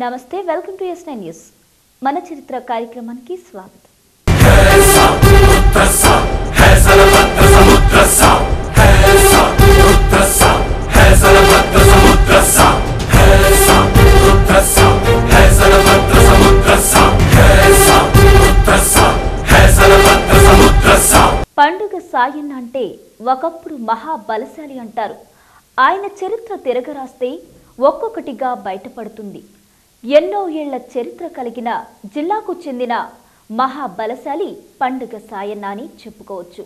నమస్తే, welcome to ఎస్9 news. మన చరిత్ర కార్యక్రమానికి స్వాగతం. పండుగ సాయన్న అంటే ఒకప్పుడు మహాబలశాలి అంటారు. ఆయన చరిత్ర తిరగరాస్తే ఒక్కొక్కటిగా బయటపడుతుంది. ఎన్నో ఏళ్ల చరిత్ర కలిగిన జిల్లాకు చెందిన మహాబలశాలి పండుగ సాయన్న అని చెప్పుకోవచ్చు.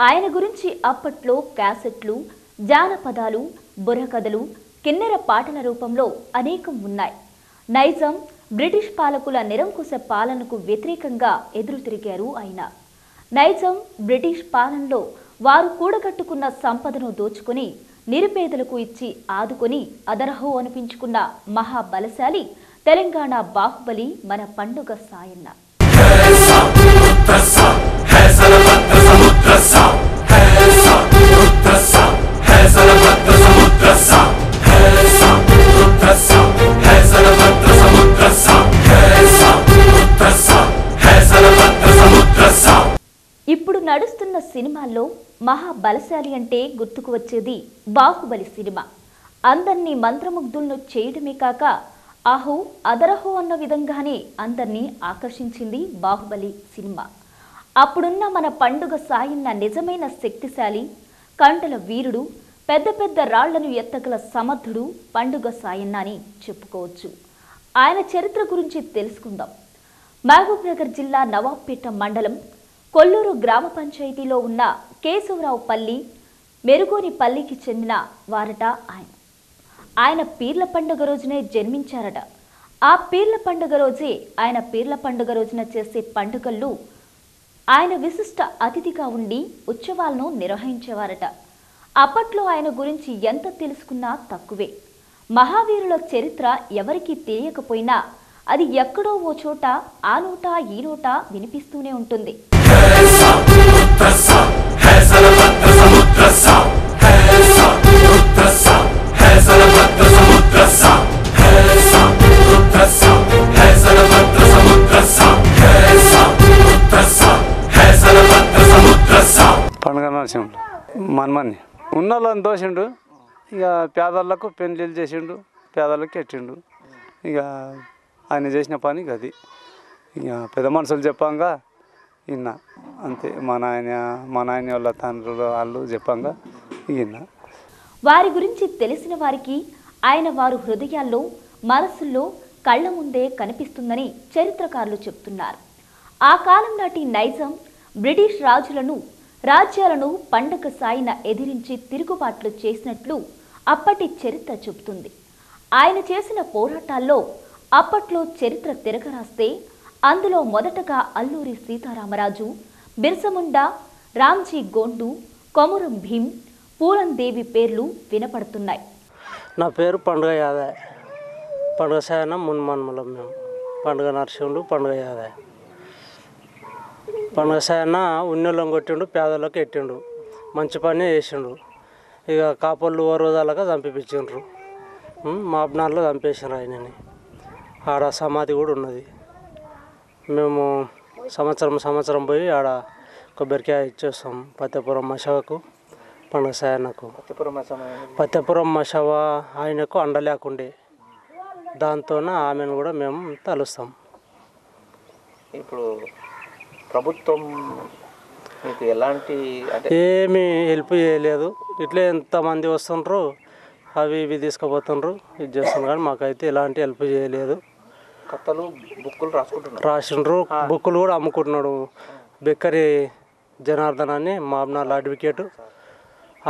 ఆయన గురించి అప్పట్లో క్యాసెట్లు, జానపదాలు, బుర్రకథలు, కిన్నెర పాటల రూపంలో అనేకం ఉన్నాయి. నైజాం, బ్రిటిష్ పాలకుల నిరంకుశ పాలనకు వ్యతిరేకంగా ఎదురు తిరిగారు ఆయన. నైజాం, బ్రిటిష్ పాలనలో వారు కూడగట్టుకున్న సంపదను దోచుకుని నిరుపేదలకు ఇచ్చి ఆదుకొని అదరహో అనిపించుకున్న మహాబలశాలి తెలంగాణ బాహుబలి మన పండుగ సాయన్న. ఇప్పుడు నడుస్తున్న సినిమాల్లో మహాబలశాలి అంటే గుర్తుకు వచ్చేది బాహుబలి సినిమా. అందర్నీ మంత్రముగ్ధులను చేయడమే కాక ఆహో అదరహో అన్న విధంగానే అందర్నీ ఆకర్షించింది బాహుబలి సినిమా. అప్పుడున్న మన పండుగ సాయన్న నిజమైన శక్తిశాలి, కంటల వీరుడు, పెద్ద పెద్ద రాళ్లను ఎత్తగల సమర్థుడు పండుగ సాయన్న అని చెప్పుకోవచ్చు. ఆయన చరిత్ర గురించి తెలుసుకుందాం. మహబూబ్నగర్ జిల్లా నవాబ్పేట మండలం కొల్లూరు గ్రామ పంచాయతీలో ఉన్న కేశవరావుపల్లి, మెరుగోనిపల్లికి చెందిన వారట ఆయన. ఆయన పీర్ల పండుగ రోజునే జన్మించారట. ఆ పీర్ల పండుగ రోజే ఆయన పీర్ల పండుగ రోజున చేసే పండుగల్లో ఆయన విశిష్ట అతిథిగా ఉండి ఉత్సవాలను నిర్వహించేవారట. అప్పట్లో ఆయన గురించి ఎంత తెలుసుకున్నా తక్కువే. మహావీరుల చరిత్ర ఎవరికీ తెలియకపోయినా అది ఎక్కడో ఓ చోట ఆ నోట ఈ నోట వినిపిస్తూనే ఉంటుంది. పండుగ నరసింహుడు మనమని ఉన్న వాళ్ళని దోషిండు. ఇక పేదలకు పెళ్లిళ్ళు చేసిండు, పేదలకు ఎట్టిండు. ఇక ఆయన చేసిన పని అది. ఇక పెద్ద మనుషులు చెప్పంగా విన్నా అంతే. మా నాయన వాళ్ళ తండ్రులు వాళ్ళు చెప్పంగా విన్నా. వారి గురించి తెలిసిన వారికి ఆయన వారు హృదయాల్లో, మనసుల్లో, కళ్ళ ముందే కనిపిస్తుందని చరిత్రకారులు చెప్తున్నారు. ఆ కాలం నాటి నైజాం బ్రిటిష్ రాజ్యాలను పండగ సాయిన ఎదిరించి తిరుగుబాట్లు చేసినట్లు అప్పటి చరిత్ర చెబుతుంది. ఆయన చేసిన పోరాటాల్లో అప్పట్లో చరిత్ర తిరగరాస్తే అందులో మొదటగా అల్లూరి సీతారామరాజు, బిర్సముండా, రామ్జీ గోండు, కొమురం భీం, పూలందేవి పేర్లు వినపడుతున్నాయి. నా పేరు పండుగ యాదయ్య. పండుగ సాయన మున్మన్మలం. మేము పండుగ నరసింహుడు, పండుగ యాదయ్య. పండుగ సాయన ఉన్నోళ్ళం కొట్టిండు, పేదలకు ఎట్టిండు, మంచి పని చేసిండు. ఇక కాపళ్ళు ఓ రోజాలుగా చంపిపించిండ్రు. మాబ్నార్లో చంపేసిండ్రు ఆయనని. ఆడ సమాధి కూడా ఉన్నది. మేము సంవత్సరం పోయి ఆడ కొబ్బరికాయ ఇచ్చేస్తాం పత్యపురం మషవకు, పండుగ సాయనకు. పత్యపురం మషవ ఆయనకు అండ లేకుండే, దాంతో ఆమెను కూడా మేము తలుస్తాం. ఇప్పుడు ప్రభుత్వం మీకు ఎలాంటి ఏమీ హెల్ప్ చేయలేదు. ఇట్లే ఎంతమంది వస్తుండ్రు, అవి ఇవి తీసుకుపోతుండ్రు, ఇది చేస్తున్నారు, కానీ మాకైతే ఎలాంటి హెల్ప్ చేయలేదు. కథలు బుక్కులు రాసిండ్రు, బుక్కులు కూడా అమ్ముకుంటున్నాడు. బెక్కరి జనార్దన్ అని మాబ్నార్ల అడ్వకేటు,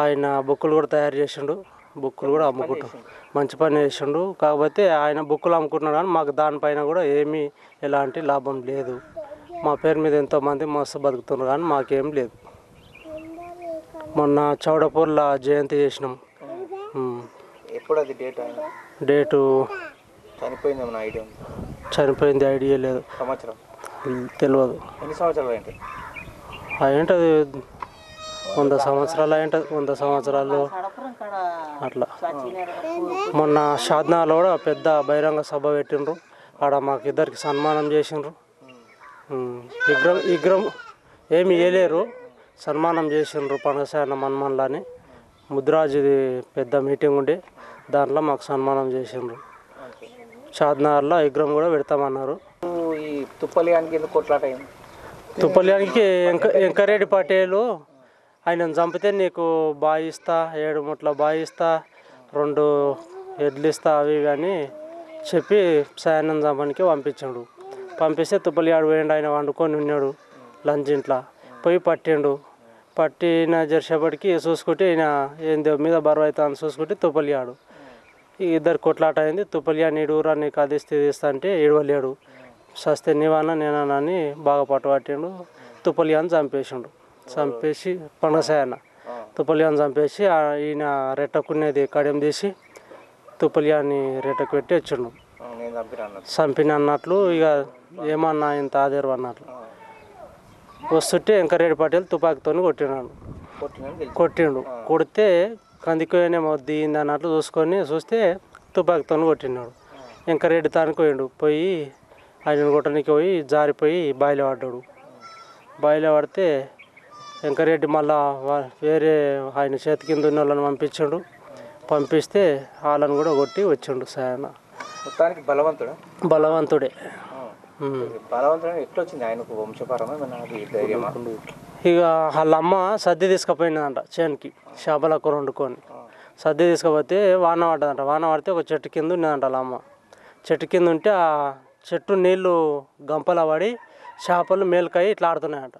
ఆయన బుక్కులు కూడా తయారు చేసిండు, బుక్కులు కూడా అమ్ముకుంటాం. మంచి పని చేసిండు. కాకపోతే ఆయన బుక్కులు అమ్ముకుంటున్నాడు, కానీ మాకు దానిపైన కూడా ఏమీ ఎలాంటి లాభం లేదు. మా పేరు మీద ఎంతోమంది మస్తు బతుకుతున్నారు, కానీ మాకేం లేదు. మొన్న చౌడపూర్లో జయంతి చేసినాం. ఎప్పుడు అది డేటు చనిపోయింది ఐడియా లేదు, సంవత్సరం తెలియదు. ఎన్ని సంవత్సరాలు ఏంటి? ఏంటది 100 సంవత్సరాలు ఏంటది, 100 సంవత్సరాలు అట్లా. మొన్న షాద్నాలో కూడా పెద్ద బహిరంగ సభ పెట్టిండ్రు. ఆడ మాకు ఇద్దరికి సన్మానం చేసిండ్రు. విగ్రహం ఏమి వేయలేరు, సన్మానం చేసిండ్రు. పండుగ సాయన మన్మన్లని ముద్రాజుది పెద్ద మీటింగ్ ఉండే, దాంట్లో మాకు సన్మానం చేసిండ్రు. షాద్నగర్లో విగ్రహం కూడా పెడతామన్నారు. ఈ తుప్పలియానికి ఎందుకు కొట్లాట అయింది? తుప్పలియానికి ఎంకరెడ్డి పటేలు ఆయనను చంపితే నీకు బాయి ఇస్తా, 7 ముట్ల బాయి ఇస్తా, 2 ఎడ్లు ఇస్తా, అవి ఇవి అని చెప్పి సాయనం చంపడానికి పంపించాడు. పంపిస్తే తుప్పలియాడు పోయిండు. ఆయన వండుకొని ఉన్నాడు లంచ్ ఇంట్లో. పోయి పట్టిండు. పట్టిన జరిసేపటికి చూసుకుంటే ఈయన ఏందో మీద బరువు అవుతా అని చూసుకుంటే తుప్పలియాడు. ఇద్దరు కొట్లాట అయింది. తుప్పలియా నీడూరా నీకు అది ఇస్తా అంటే ఏడవలేడు. సస్తే నీవన్నా నేనన్నా అని బాగా పట్టుబట్టిండు. తుప్పలియాని చంపేసిండు. చంపేసి పండుగ సాయన తుప్పలియాని చంపేసి ఈయన రెట్టకునేది కడియం తీసి తుప్పలియాని రెట్టకు పెట్టి వచ్చిండు. చంపిన అన్నట్లు ఇక ఏమన్నా ఇంత ఆదేరు అన్నట్లు వస్తుంటే ఎంకరెడ్డి పటేల్ తుపాకీతో కొట్టిండు. కొడితే కందికోనేమో దిగింది అన్నట్లు చూస్తే తుపాకీతో కొట్టినాడు. ఎంకరెడ్డి తానికి పోయిండు. పోయి ఆయనను కొట్టడానికి పోయి జారిపోయి బాయిలో పడ్డాడు. బాయిలో పడితే ఎంకరెడ్డి మళ్ళా వేరే ఆయన చేతి కింద ఉన్న వాళ్ళని పంపించాడు. పంపిస్తే వాళ్ళని కూడా కొట్టి వచ్చిండు సాయన. మొత్తానికి బలవంతుడే. ఎట్లా వచ్చింది ఆయనకు వంశపరమైన? ఇక వాళ్ళ అమ్మ సద్ది తీసుకుపోయిందంట చేనుకి, చేపల కూర వండుకొని. సద్ది తీసుకుపోతే వాన పడ్డదంట. వాన పడితే ఒక చెట్టు కింద ఉన్నదంట వాళ్ళ అమ్మ. చెట్టు కింద ఉంటే ఆ చెట్టు నీళ్లు గంపల పడి చేపలు మేలుకాయి ఇట్లా ఆడుతున్నాయంట.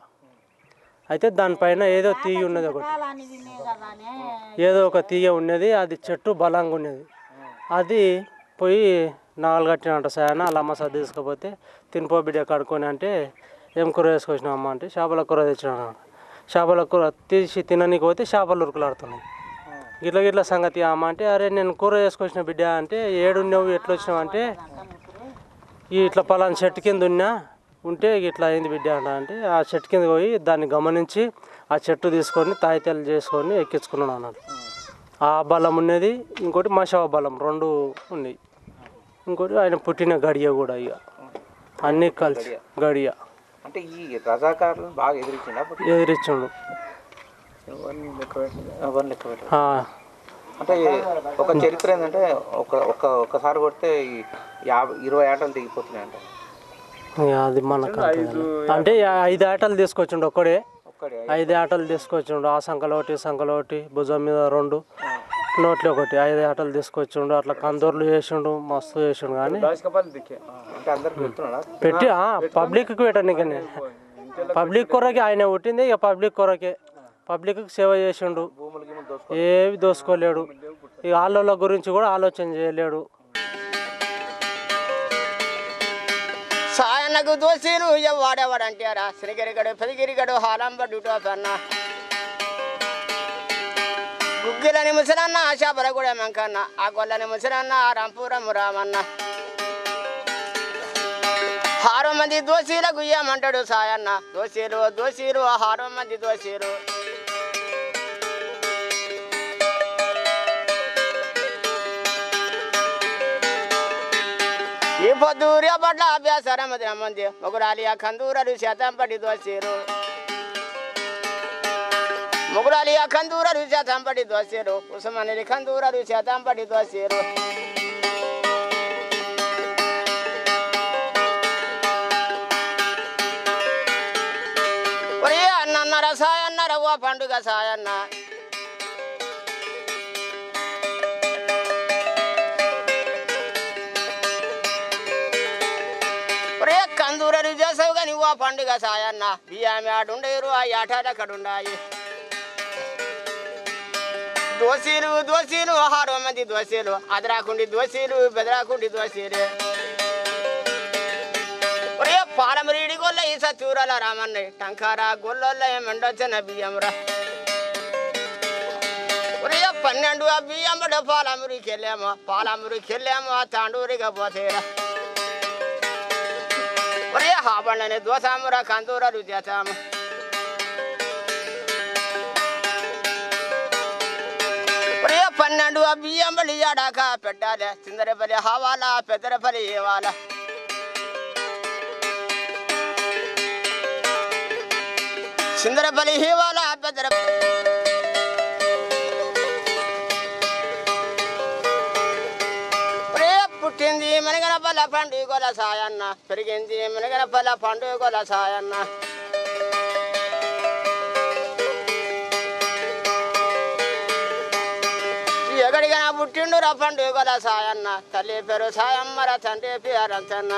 అయితే దానిపైన ఏదో తీయ ఉన్నది, ఏదో ఒక తీయ ఉన్నది. అది చెట్టు బలంగా ఉన్నది. అది పోయి నాగలు కట్టినంట సాయన. వాళ్ళ అమ్మ సర్ది తీసుకపోతే తినిపో బిడ్డ కడుక్కొని అంటే ఏం కూర వేసుకొచ్చినావు అమ్మ అంటే చేపల కూర తెచ్చినాను. చేపల కూర తీసి తిననీకి పోతే చేపలు ఉరుకులాడుతున్నాయి. గిట్ల సంగతి అమ్మ అంటే అరే నేను కూర వేసుకొచ్చిన బిడ్డ అంటే ఏడున్నావు ఎట్లా వచ్చినావు అంటే ఇట్లా పలానా చెట్టు కింద ఉంటే ఇట్లా అయింది బిడ్డ అంటే ఆ చెట్టు కింద పోయి దాన్ని గమనించి ఆ చెట్టు తీసుకొని తాయితీలు చేసుకొని ఎక్కించుకున్నాను అన్నాడు. ఆ బలం ఉన్నది, ఇంకోటి మషవ బలం, 2 ఉన్నాయి. ఇంకోటి ఆయన పుట్టిన గడియ కూడా, ఇక అన్నీ కలిసి గడియ. అంటే ఈ రజాకారులను బాగా ఎదిరించిండు. అంటే ఒక చరిత్ర ఏంటంటే ఒకసారి కొడితే 20 ఆటలు దిగిపోతున్నాయి అంట. అది మనకు అంటే 5 ఆటలు తీసుకొచ్చిండు ఒక్కడే. 5 ఆటలు తీసుకొచ్చిండు. ఆ సంకలో ఒకటి భుజం మీద 2 నోట్లో 1 5 ఆటలు తీసుకొచ్చిండు. అట్లా కందూర్లు చేసిండు, మస్తు చేసిండు. కానీ పెట్టి పబ్లిక్కి పెట్టండి. పబ్లిక్ కొరకే ఆయన పుట్టింది, ఇక పబ్లిక్ కొరకే. పబ్లిక్కి సేవ చేసిండు, ఏవి దోసుకోలేడు. ఇక వాళ్ళ గురించి కూడా ఆలోచన చేయలేడు. సాయన్నకు దోషీలు వాడేవాడంటారా శ్రీగిరిగడు పెరిగిరిగడు హాలంబడుటో పెన్న గుగ్గిలని ముసలన్న శాపరగూడ మంకన్న ఆ గొల్లని ముసలన్న రంపురం రామన్న 6 మంది దోషీలకు ఏమంటాడు సాయన్న దోషీలు 6 మంది దోషీలు ఈ పొద్దుర్య పట్ల అభ్యాసరం మంది మొగురాలి ఆ కందూరలు శాతంపడి దోషీరు మొగురాలి ఆ కందూరలు శాతంపడి దోషీరు ఉసుమని కందూరలు శాతంపడి దోషీరు ఒరే అన్నన్నర సాయన్నర ఓ పండుగ సాయన్న కందూరలు చేసావు కానీ ఓ పండుగ సాయన్న బియ్యం ఆడుండేరు ఆ ఆటలు అక్కడున్నాయి దోషీలు 6 మంది దోషీలు అదరాకుండి దోషీలు బెదరాకుండి దోషీలే ఒరే పాలమరీడి గొల్ల ఈ సూరాల రామన్నయ్య టంకారా గొల్ల మెండొచ్చిన బియ్యంరా ఒరే 12 ఆ బియ్యం పాలమూరికి వెళ్ళామో తాండూరిగా పోతేరా ఒరే హాబండని దోసామురా కందూరలు చేసాము ఒరే 12 ఆ బియ్యం బలి ఆడాక పెట్టాలి చిందరపల్లి హావాలా పెద్దరపల్లి ఏవాలా చిందరపల్లి హీవాలా పెద్దర పుట్టింది మనగనపల్ల పండుగల సాయన్న పెరిగింది మనగనపల్ల పండుగల సాయన్న ఎగడిగా పుట్టిండురా పండుగల సాయన్న తల్లి పేరు సాయమ్మర తండ్రి పేరంతన్న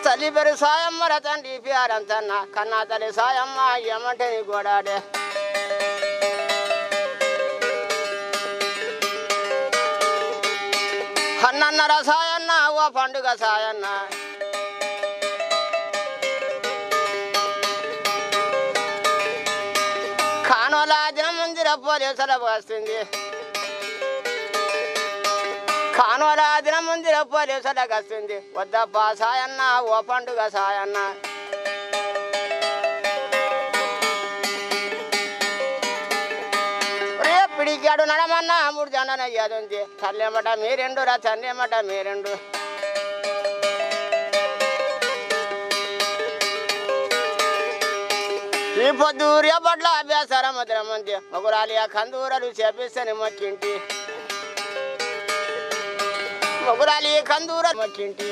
తల్లి పేరు సాయమ్మర తండ్రి పేరంతన్న కన్నా తల్లి సాయమ్మ ఏమంటే నీ గోడాడే అన్నన్నర సాయన్న ఓ పండుగ సాయన్న కానోల దినం మందిర పోలీసుల వస్తుంది కానోల దినం మందిర పోలీసులకు వస్తుంది వద్దప్ప సాయన్న ఓ పండుగ సాయన్న పిడికాడు నడమన్నా 3 జండన అయ్యాదుంది తల్లేమట మీరెండు రా తండ్రేమట మీరెండు ఈ పొద్దుర్య పట్ల అభ్యాసరం మంది మొగురాలి ఆ కందూరలు చేపిస్తని మొక్కింటి మొగురాలి కందూర మొక్కింటి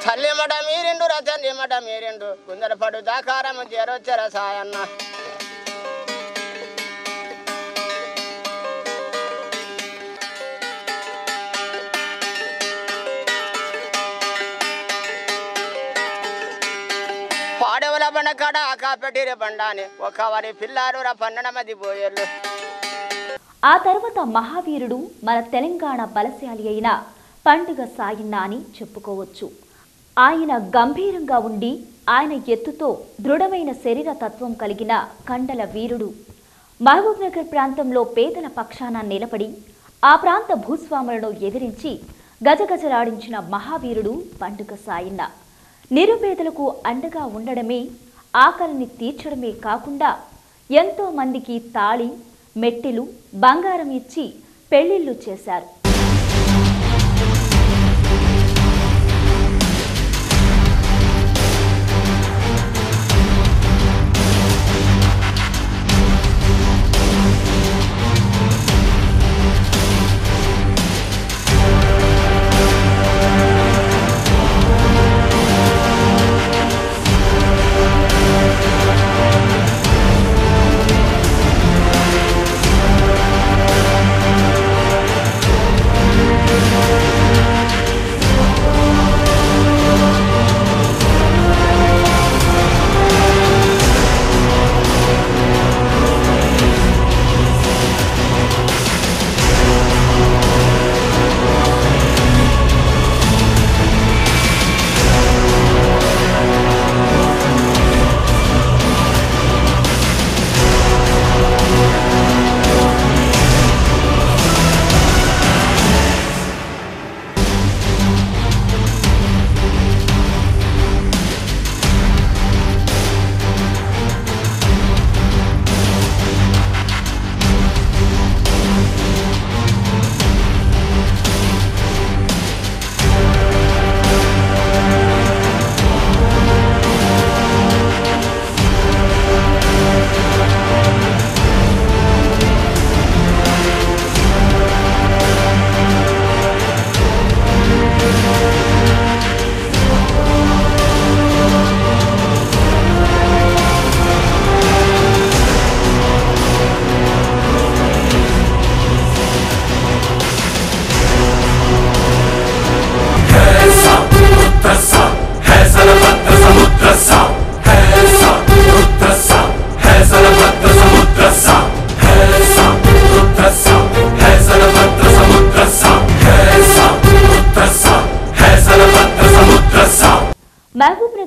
తల్లిమట మీరెండు రా తండ్రిమట మీరెండు కుందర పడు దాకారం చేరొచ్చర సాయన్న పాడవల బండ కాడ కాపెట్టిరే బండాని ఒక వారి పిల్లారు రా 12 మంది పోయేళ్ళు ఆ తర్వాత మహావీరుడు మన తెలంగాణ బలశాలి అయిన పండుగ సాయన్న అని చెప్పుకోవచ్చు. ఆయన గంభీరంగా ఉండి ఆయన ఎత్తుతో దృఢమైన శరీర తత్వం కలిగిన కండల వీరుడు. మహబూబ్ నగర్ ప్రాంతంలో పేదల పక్షాన నిలబడి ఆ ప్రాంత భూస్వాములను ఎదిరించి గజగజలాడించిన మహావీరుడు పండుగ సాయన్న. నిరుపేదలకు అండగా ఉండడమే, ఆకలిని తీర్చడమే కాకుండా ఎంతో మందికి తాళి, మెట్టెలు, బంగారం ఇచ్చి పెళ్లిళ్లు చేశారు.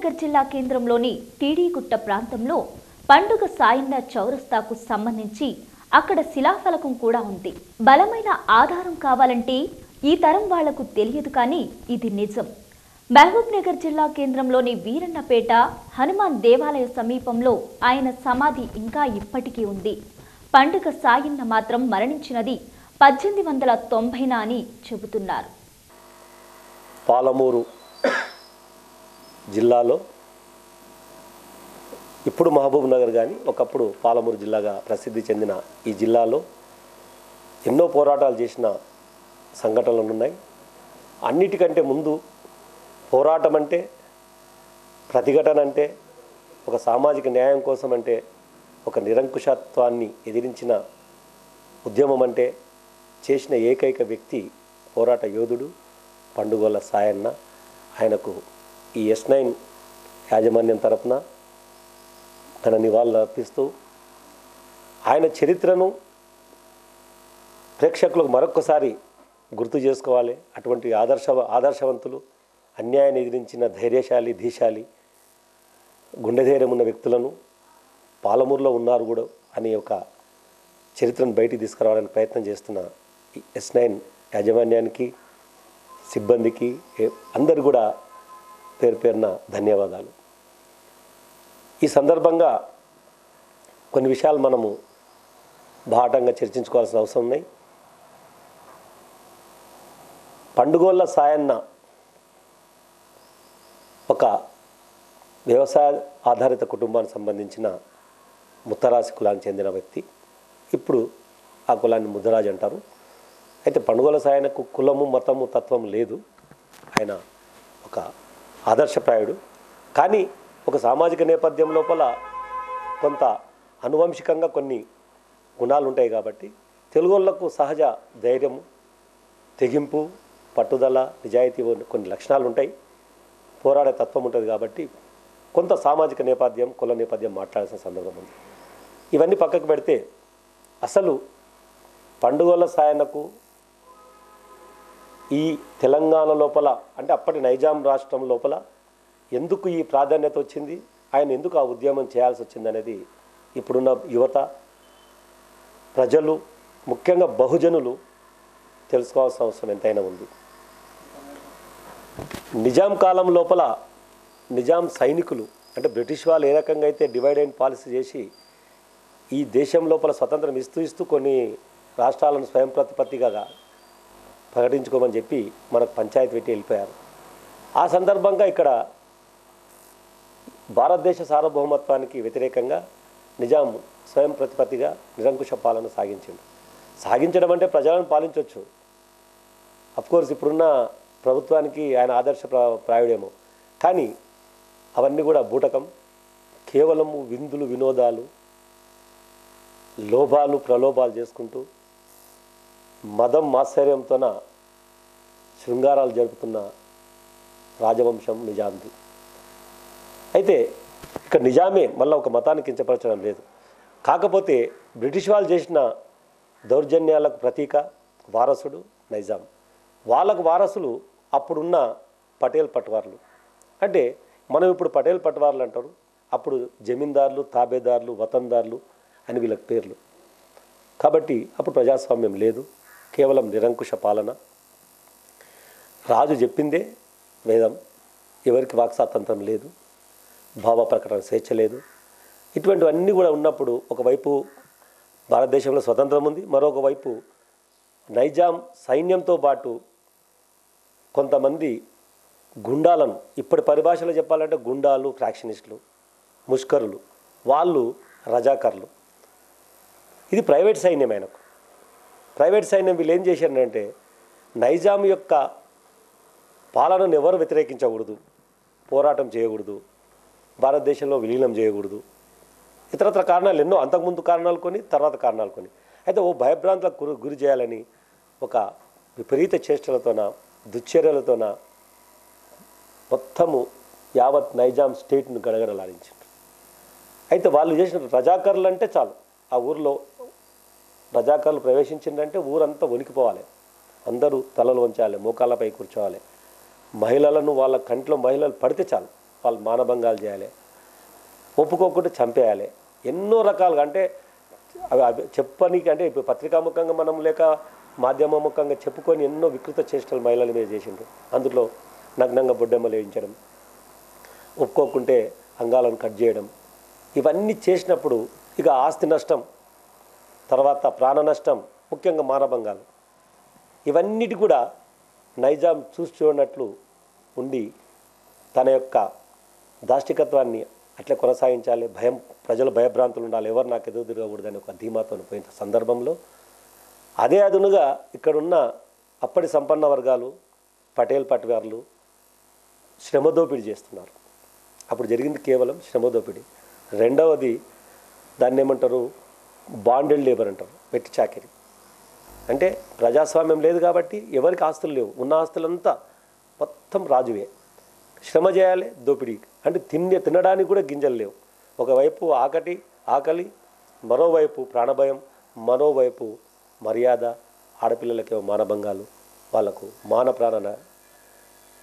నగర్ జిల్లా కేంద్రంలోని టీడీగుట్ట ప్రాంతంలో పండుగ సాయన్న చౌరస్తాకు సంబంధించి అక్కడ శిలాఫలకం కూడా ఉంది. బలమైన ఆధారం కావాలంటే ఈ తరం వాళ్లకు తెలియదు, కానీ ఇది నిజం. మహబూబ్ నగర్ జిల్లా కేంద్రంలోని వీరన్నపేట హనుమాన్ దేవాలయ సమీపంలో ఆయన సమాధి ఇంకా ఇప్పటికీ ఉంది. పండుగ సాయన్న మాత్రం మరణించినది 1890 అని చెబుతున్నారు. పాలమూరు జిల్లాలో ఇప్పుడు మహబూబ్ నగర్ కానీ ఒకప్పుడు పాలమూరు జిల్లాగా ప్రసిద్ధి చెందిన ఈ జిల్లాలో ఎన్నో పోరాటాలు చేసిన సంఘటనలు ఉన్నాయి. అన్నిటికంటే ముందు పోరాటం అంటే, ప్రతిఘటన అంటే, ఒక సామాజిక న్యాయం కోసం అంటే, ఒక నిరంకుశత్వాన్ని ఎదిరించిన ఉద్యమం అంటే చేసిన ఏకైక వ్యక్తి పోరాట యోధుడు పండుగోళ్ళ సాయన్న. ఆయనకు ఈ S9 యాజమాన్యం తరపున తన నివాళులు అర్పిస్తూ ఆయన చరిత్రను ప్రేక్షకులకు మరొక్కసారి గుర్తు చేసుకోవాలి. అటువంటి ఆదర్శవంతులు, అన్యాయాన్ని ఎదిరించిన ధైర్యశాలి, ధీశాలి, గుండె ధైర్యం ఉన్న వ్యక్తులను పాలమూరులో ఉన్నారు కూడా అనే ఒక చరిత్రను బయటికి తీసుకురావడానికి ప్రయత్నం చేస్తున్న S9 యాజమాన్యానికి, సిబ్బందికి అందరు కూడా పేరు పేరున ధన్యవాదాలు. ఈ సందర్భంగా కొన్ని విషయాలు మనము బాహటంగా చర్చించుకోవాల్సిన అవసరం ఉన్నాయి. పండుగోళ్ళ సాయన్న ఒక వ్యవసాయ ఆధారిత కుటుంబానికి సంబంధించిన ముత్తరాసి కులానికి చెందిన వ్యక్తి. ఇప్పుడు ఆ కులాన్ని ముద్దరాజు అంటారు. అయితే పండుగోళ్ళ సాయనకు కులము, మతము, తత్వం లేదు. ఆయన ఒక ఆదర్శప్రాయుడు. కానీ ఒక సామాజిక నేపథ్యం లోపల కొంత అనువంశికంగా కొన్ని గుణాలు ఉంటాయి కాబట్టి తెలుగోళ్లకు సహజ ధైర్యము, తెగింపు, పట్టుదల, నిజాయితీ కొన్ని లక్షణాలు ఉంటాయి. పోరాడే తత్వం ఉంటుంది కాబట్టి కొంత సామాజిక నేపథ్యం, కుల నేపథ్యం మాట్లాడాల్సిన సందర్భం ఉంది. ఇవన్నీ పక్కకు పెడితే అసలు పండుగోళ్ళ సాయనకు ఈ తెలంగాణ లోపల అంటే అప్పటి నైజాం రాష్ట్రం లోపల ఎందుకు ఈ ప్రాధాన్యత వచ్చింది, ఆయన ఎందుకు ఆ ఉద్యమం చేయాల్సి వచ్చింది అనేది ఇప్పుడున్న యువత, ప్రజలు, ముఖ్యంగా బహుజనులు తెలుసుకోవాల్సిన అవసరం ఎంతైనా ఉంది. నిజాం కాలం లోపల నిజాం సైనికులు అంటే బ్రిటిష్ వాళ్ళు ఏ రకంగా అయితే డివైడ్ అండ్ పాలసీ చేసి ఈ దేశం లోపల స్వతంత్రం ఇస్తూ కొన్ని రాష్ట్రాలను స్వయం ప్రతిపత్తిగా ప్రకటించుకోమని చెప్పి మనకు పంచాయతీ పెట్టి వెళ్ళిపోయారు. ఆ సందర్భంగా ఇక్కడ భారతదేశ సార్వభౌమత్వానికి వ్యతిరేకంగా నిజాం స్వయం ప్రతిపత్తిగా నిరంకుశ పాలన సాగించడం అంటే ప్రజలను పాలించవచ్చు. అఫ్కోర్స్ ఇప్పుడున్న ప్రభుత్వానికి ఆయన ఆదర్శ ప్రాయుడేమో, కానీ అవన్నీ కూడా బూటకం. కేవలము విందులు, వినోదాలు, లోభాలు, ప్రలోభాలు చేసుకుంటూ మదం మాత్సర్యంతోన శృంగారాలు జరుపుతున్న రాజవంశం నిజాంది. అయితే ఇక్కడ నిజామే మళ్ళీ ఒక మతాన్ని కించపరచడం లేదు. కాకపోతే బ్రిటిష్ వాళ్ళు చేసిన దౌర్జన్యాలకు ప్రతీక వారసుడు నైజాం. వాళ్ళకు వారసులు అప్పుడున్న పటేల్ పట్వార్లు. అంటే మనం ఇప్పుడు పటేల్ పట్వార్లు అంటారు, అప్పుడు జమీందారులు, తాబేదారులు, వతందారులు అని వీళ్ళకి పేర్లు. కాబట్టి అప్పుడు ప్రజాస్వామ్యం లేదు, కేవలం నిరంకుశ పాలన. రాజు చెప్పిందే వేదం, ఎవరికి వాక్స్వాతంత్రం లేదు, భావ ప్రకటన స్వేచ్ఛ లేదు. ఇటువంటివన్నీ కూడా ఉన్నప్పుడు ఒకవైపు భారతదేశంలో స్వతంత్రం ఉంది, మరొక వైపు నైజాం సైన్యంతో పాటు కొంతమంది గుండాలను, ఇప్పటి పరిభాషలో చెప్పాలంటే గుండాలు, ఫ్రాక్షనిస్టులు, ముష్కరులు, వాళ్ళు రజాకర్లు. ఇది ప్రైవేట్ సైన్యం. ఆయనకు ప్రైవేట్ సైన్యం వీళ్ళు ఏం చేశారంటే నైజాం యొక్క పాలనను ఎవరు వ్యతిరేకించకూడదు, పోరాటం చేయకూడదు, భారతదేశంలో విలీనం చేయకూడదు, ఇతరత్ర కారణాలు ఎన్నో, అంతకుముందు కారణాలు కొని, తర్వాత కారణాలు కొని. అయితే ఓ భయభ్రాంతులకు గురి చేయాలని ఒక విపరీత చేష్టలతోన, దుశ్చర్యలతోన మొత్తము యావత్ నైజాం స్టేట్ను గడగడలాడించారు. అయితే వాళ్ళు చేసిన రజాకర్లు అంటే చాలు, ఆ ఊరిలో రజాకర్లు ప్రవేశించిందంటే ఊరంతా వణికిపోవాలి, అందరూ తలలు వంచాలి, మోకాళ్ళపై కూర్చోవాలి, మహిళలను వాళ్ళ కంట్లో మహిళలు పడితే చాలు వాళ్ళు మానభంగాలు చేయాలి, ఒప్పుకోకుండా చంపేయాలి. ఎన్నో రకాలుగా అంటే అవి చెప్పనీకి అంటే ఇప్పుడు పత్రికాముఖంగా మనం లేక మాధ్యమముఖంగా చెప్పుకొని ఎన్నో వికృత చేష్టలు మహిళల మీద చేసిండ్రు. అందులో నగ్నంగా బొడ్డెమ్మలు వేయించడం, ఒప్పుకోకుంటే అంగాలను కట్ చేయడం, ఇవన్నీ చేసినప్పుడు ఇక ఆస్తి నష్టం, తర్వాత ప్రాణ నష్టం, ముఖ్యంగా మానభంగాలు, ఇవన్నిటి కూడా నైజాం చూసి చూడనట్లు ఉండి తన యొక్క దాష్టికత్వాన్ని అట్లా కొనసాగించాలి, ప్రజలు భయభ్రాంతులు ఉండాలి, ఎవరు నాకు ఎదురు తిరగకూడదని ఒక ధీమాతో పోయిన సందర్భంలో అదే అదునుగా ఇక్కడున్న అప్పటి సంపన్న వర్గాలు, పటేల్ పట్వార్లు శ్రమదోపిడీ చేస్తున్నారు. అప్పుడు జరిగింది కేవలం శ్రమదోపిడీ. రెండవది దాన్ని ఏమంటారు, బాండెడ్ లేబర్ అంటారు, వెట్టి చాకిరి. అంటే ప్రజాస్వామ్యం లేదు కాబట్టి ఎవరికి ఆస్తులు లేవు, ఉన్న ఆస్తులంతా మొత్తం రాజువే. శ్రమ చేయాలి, దోపిడీ అంటే తినడానికి కూడా గింజలు లేవు. ఒకవైపు ఆకలి, మరోవైపు ప్రాణభయం, మరోవైపు మర్యాద, ఆడపిల్లలకేమో మానభంగాలు, వాళ్లకు మాన ప్రాణ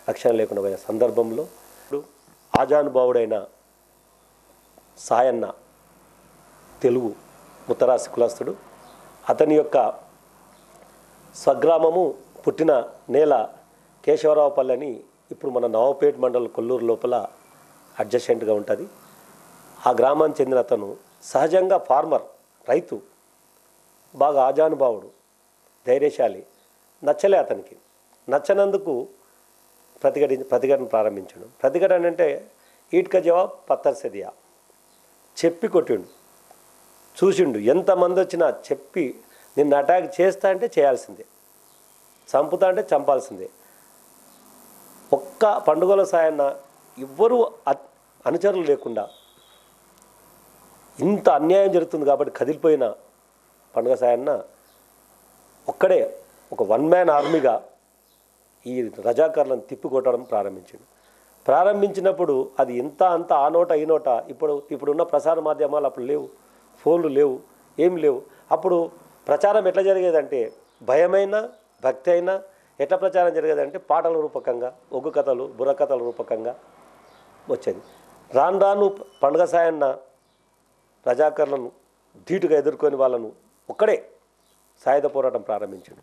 రక్షణ లేకుండా పోయిన సందర్భంలో ఆజానుభావుడైన సాయన్న తెలుగు ముత్తరాసి కులస్తుడు, అతని యొక్క స్వగ్రామము పుట్టిన నేల కేశవరావుపల్లి అని ఇప్పుడు మన నవాపేట్ మండలం కొల్లూరు లోపల అడ్జసెంట్గా ఉంటుంది. ఆ గ్రామానికి చెందిన అతను సహజంగా ఫార్మర్, రైతు, బాగా ఆజానుభావుడు, ధైర్యశాలి. నచ్చలే అతనికి. నచ్చనందుకు ప్రతిఘటన ప్రారంభించాడు. ప్రతిఘటన అంటే ఈట్క జవాబ్ పత్తర్ సే దియా, చెప్పి కొట్టిండు. చూసిండు ఎంతమంది వచ్చినా చెప్పి నిన్ను అటాక్ చేస్తా అంటే చేయాల్సిందే, చంపుతా అంటే చంపాల్సిందే. ఒక్క పండుగల సాయన్న ఎవ్వరూ అనుచరులు లేకుండా ఇంత అన్యాయం జరుగుతుంది కాబట్టి కదిలిపోయిన పండుగ సాయన్న ఒక్కడే ఒక వన్ మ్యాన్ ఆర్మీగా ఈ రజాకారులను తిప్పికొట్టడం ప్రారంభించినప్పుడు అది ఇంత అంత ఆ నోట ఈ నోట. ఇప్పుడున్న ప్రసార మాధ్యమాలు అప్పుడు లేవు, ఫోన్లు లేవు, ఏం లేవు. అప్పుడు ప్రచారం ఎట్లా జరిగేదంటే భయమైన భక్తి అయినా ఎట్లా ప్రచారం జరిగేదంటే పాటల రూపకంగా, ఒగ్గు కథలు, బుర్రకథల రూపకంగా వచ్చేది. రాను పండుగ సాయన్న రజాకర్లను ధీటుగా ఎదుర్కొని వాళ్ళను ఒక్కడే సాయుధ పోరాటం ప్రారంభించాడు.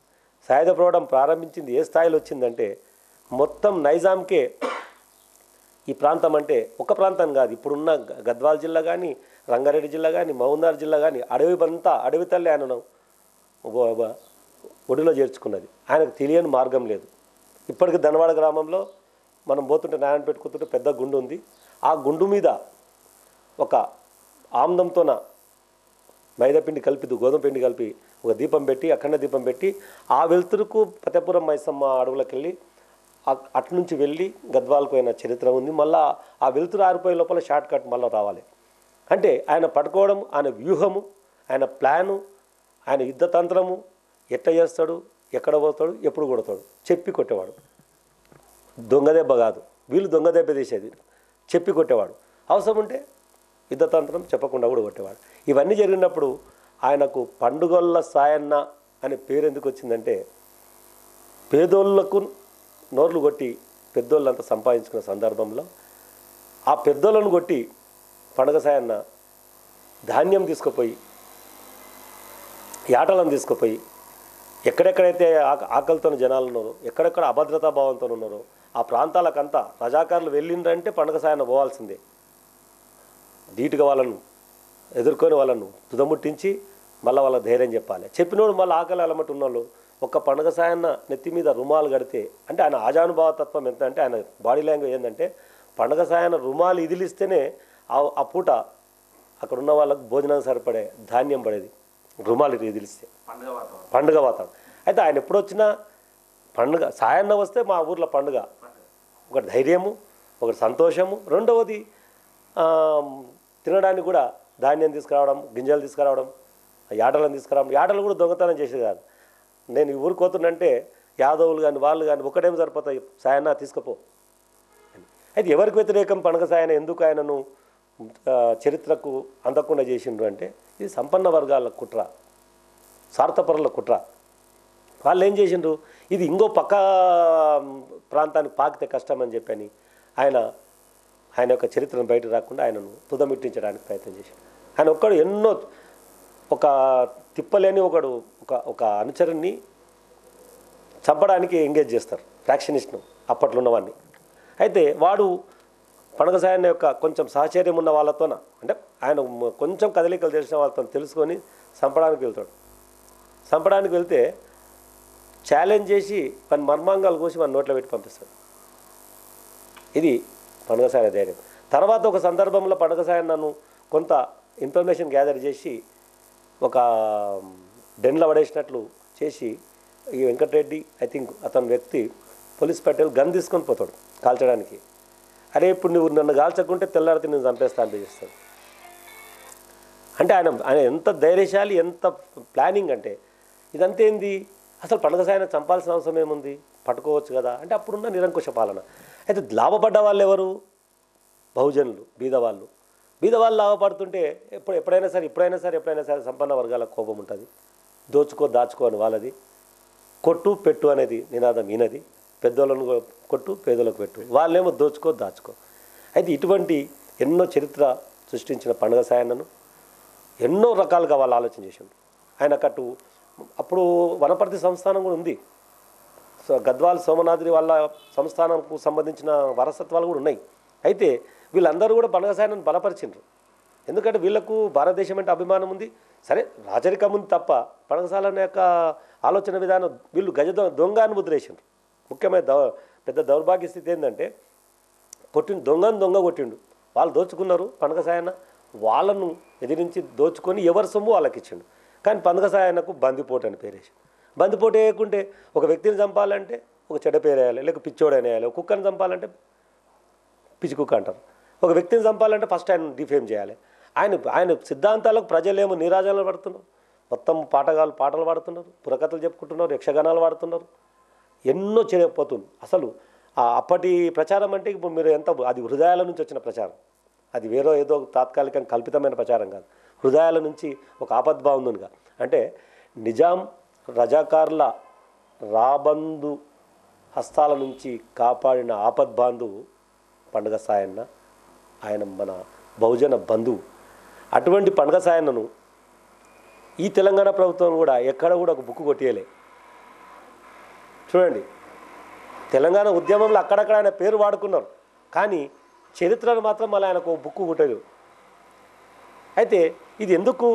సాయుధ పోరాటం ప్రారంభించింది ఏ స్థాయిలో వచ్చిందంటే మొత్తం నైజాంకే ఈ ప్రాంతం అంటే ఒక ప్రాంతం కాదు, ఇప్పుడున్న గద్వాల్ జిల్లా కానీ, రంగారెడ్డి జిల్లా కానీ, మహబూబ్నగర్ జిల్లా కానీ అడవి తల్లి ఆయనను ఒడిలో చేర్చుకున్నది. ఆయనకు తెలియని మార్గం లేదు. ఇప్పటికీ ధనవాడ గ్రామంలో మనం పోతుంటే నాయన పెట్టుకుంటుంటే పెద్ద గుండు ఉంది. ఆ గుండు మీద ఒక ఆమ్దంతోన మైదాపిండి కలిపి, గోధుమ పిండి కలిపి ఒక దీపం పెట్టి, అఖండ దీపం పెట్టి, ఆ వెలుతురుకు ఫతేపురం మైసమ్మ అడవులకు వెళ్ళి అట్నుంచి వెళ్ళి గద్వాలకు అయిన చరిత్ర ఉంది. మళ్ళీ ఆ వెలుతురు ఆరిపోయే లోపల షార్ట్ కట్ మళ్ళీ రావాలి. అంటే ఆయన పట్టుకోవడం, ఆయన వ్యూహము, ఆయన ప్లాను, ఆయన యుద్ధతంత్రము, ఎట్లా చేస్తాడు, ఎక్కడ పోతాడు, ఎప్పుడు కొడతాడు, చెప్పి కొట్టేవాడు. దొంగ దెబ్బ కాదు, వీళ్ళు దొంగ దెబ్బ తీసేది, చెప్పి కొట్టేవాడు. అవసరం ఉంటే యుద్ధతంత్రం చెప్పకుండా కూడా కొట్టేవాడు. ఇవన్నీ జరిగినప్పుడు ఆయనకు పండుగల సాయన్న అనే పేరు ఎందుకు వచ్చిందంటే పేదోళ్లకు నోర్లు కొట్టి పెద్దోళ్ళంతా సంపాదించుకున్న సందర్భంలో ఆ పెద్దోళ్ళను కొట్టి పండుగ సాయన్న ధాన్యం తీసుకుపోయి, యాటలను తీసుకుపోయి ఎక్కడెక్కడైతే ఆకలితో జనాలు ఉన్నారో, ఎక్కడెక్కడ అభద్రతా భావంతో ఉన్నారో ఆ ప్రాంతాలకంతా రజాకారులు వెళ్ళిండ్రంటే పండుగ సాయన్న పోవాల్సిందే. ధీటుగా వాళ్ళను ఎదుర్కొని వాళ్ళను తుదముట్టించి మళ్ళీ వాళ్ళ ధైర్యం చెప్పాలి. చెప్పినోడు మళ్ళీ ఆకలి అలమటి ఉన్నోళ్ళు ఒక్క పండుగ సాయన్న నెత్తి మీద రుమాలు కడితే, అంటే ఆయన ఆజానుభావతత్వం ఎంత అంటే ఆయన బాడీ లాంగ్వేజ్ ఏంటంటే పండుగ సాయన్న రుమాలు ఇదిలిస్తేనే ఆ పూట అక్కడ ఉన్న వాళ్ళకు భోజనం సరిపడే ధాన్యం పడేది, రుమాలు ఇదిలిస్తే పండుగ వాతావరణం. అయితే ఆయన ఎప్పుడు వచ్చినా పండుగ సాయన్న వస్తే మా ఊర్లో పండుగ, ఒకటి ధైర్యము, ఒకటి సంతోషము, రెండవది తినడానికి కూడా ధాన్యం తీసుకురావడం, గింజలు తీసుకురావడం, యాటలను తీసుకురావడం. యాటలు కూడా దొంగతనం చేసేది కాదు. నేను ఈ ఊరికి పోతున్నంటే యాదవులు కానీ వాళ్ళు కానీ ఒకటేమో సరిపోతాయి, సాయన్న తీసుకుపో. అయితే ఎవరికి వ్యతిరేకం పండుగ సాయన, ఎందుకు ఆయనను చరిత్రకు అందకుండా చేసిండ్రు అంటే ఇది సంపన్న వర్గాల కుట్ర, స్వార్థపరుల కుట్ర. వాళ్ళు ఏం చేసిండ్రు, ఇది ఇంకో పక్క ప్రాంతానికి పాకితే కష్టం అని చెప్పని ఆయన ఆయన యొక్క చరిత్రను బయటకు రాకుండా ఆయనను తుదమిట్టించడానికి ప్రయత్నం చేశాడు. ఆయన ఒక్కడు ఎన్నో ఒక తిప్పలేని ఒక అనుచరుణ్ణి చంపడానికి ఎంగేజ్ చేస్తారు, ఫ్యాక్షనిస్ట్ను అప్పట్లో ఉన్నవాడిని. అయితే వాడు పండగ సాయన్న యొక్క కొంచెం సహచర్యం ఉన్న వాళ్ళతోన, అంటే ఆయన కొంచెం కదలికలు తెలిసిన వాళ్ళతో తెలుసుకొని చంపడానికి వెళ్తాడు. చంపడానికి వెళ్తే ఛాలెంజ్ చేసి మన మర్మాంగాలు కోసి మన నోట్లో పెట్టి పంపిస్తాడు. ఇది పండగ సాయన్న ధైర్యం. తర్వాత ఒక సందర్భంలో పండగ సాయన్నను కొంత ఇన్ఫర్మేషన్ గ్యాదర్ చేసి ఒక డెన్లో పడేసినట్లు చేసి ఈ వెంకటరెడ్డి ఐ థింక్ అతని వ్యక్తి పోలీస్ పట్టేలు గన్ తీసుకొని పోతాడు కాల్చడానికి. అరే ఇప్పుడు నువ్వు నన్ను కాల్చకుంటే తెల్లారితే నేను చంపేస్తా అనిపిస్తాడు. అంటే ఆయన ఎంత ధైర్యశాలి, ఎంత ప్లానింగ్ అంటే ఇదంతా ఏంది, అసలు పండగ సాయన చంపాల్సిన అవసరం ఏముంది, పట్టుకోవచ్చు కదా అంటే అప్పుడున్న నిరంకుశ పాలన. అయితే లాభపడ్డ వాళ్ళు ఎవరు? బహుజనులు, బీదవాళ్ళు లాభపడుతుంటే ఎప్పుడైనా సరే సంపన్న వర్గాల కోపం ఉంటుంది. దాచుకో అని వాళ్ళది. కొట్టు పెట్టు అనేది నినాదం ఈయనది. పెద్దోళ్ళను కొట్టు, పేదలకు పెట్టు, వాళ్ళేమో దాచుకో. అయితే ఇటువంటి ఎన్నో చరిత్ర సృష్టించిన పండగ సాయన్నను ఎన్నో రకాలుగా వాళ్ళు ఆలోచన చేసిండు. ఆయన అప్పుడు వనపర్తి సంస్థానం కూడా ఉంది. గద్వాల్ సోమనాద్రి వాళ్ళ సంస్థానంకు సంబంధించిన వారసత్వాలు కూడా ఉన్నాయి. అయితే వీళ్ళందరూ కూడా పండగ సాయన్నను బలపరిచిండ్రు. ఎందుకంటే వీళ్ళకు భారతదేశం అంటే అభిమానం ఉంది. సరే రాజరికం ఉంది తప్ప పండగ సాయన్న యొక్క ఆలోచన విధానం వీళ్ళు దొంగ అని ముద్రేసిండ్రు. ముఖ్యమైన పెద్ద దౌర్భాగ్య స్థితి ఏంటంటే దొంగ కొట్టిండు. వాళ్ళు దోచుకున్నారు. పండగ సాయన్న వాళ్ళను ఎదిరించి దోచుకొని ఎవరి సొమ్ము వాళ్ళకి ఇచ్చిండు. కానీ పండగ సాయన్నకు బందిపోటు అని పేరేసి, బందిపోటు వేయకుంటే ఒక వ్యక్తిని చంపాలంటే ఒక చెడ్డ పేరు వేయాలి, లేక పిచ్చోడు అని వేయాలి. ఒక కుక్కని చంపాలంటే పిచ్చి కుక్క అంటారు. ఒక వ్యక్తిని చంపాలంటే ఫస్ట్ ఆయన డిఫేమ్ చేయాలి. ఆయన సిద్ధాంతాలకు ప్రజలేమో నీరాజనాలు పడుతున్నారు. మొత్తం పాటలు పాడుతున్నారు, పురకథలు చెప్పుకుంటున్నారు, యక్షగానాలు పాడుతున్నారు. ఎన్నో చేయకపోతుంది. అసలు అప్పటి ప్రచారం అంటే ఇప్పుడు మీరు అది హృదయాల నుంచి వచ్చిన ప్రచారం. అది ఏదో తాత్కాలిక కల్పితమైన ప్రచారం కాదు. హృదయాల నుంచి ఒక ఆపద్బాంధునిగా, అంటే నిజాం రజాకార్ల రాబందు హస్తాల నుంచి కాపాడిన ఆపద్బాంధువు పండగ సాయన్న. ఆయన మన బహుజన బంధువు. అటువంటి పండగ సాయన్నను ఈ తెలంగాణ ప్రభుత్వం కూడా ఎక్కడ కూడా ఒక బుక్కు కొట్టియలే. చూడండి, తెలంగాణ ఉద్యమంలో అక్కడక్కడ ఆయన పేరు వాడుకున్నారు, కానీ చరిత్రను మాత్రం మళ్ళీ ఆయనకు బుక్కు కొట్టలేదు. అయితే ఇది ఎందుకు?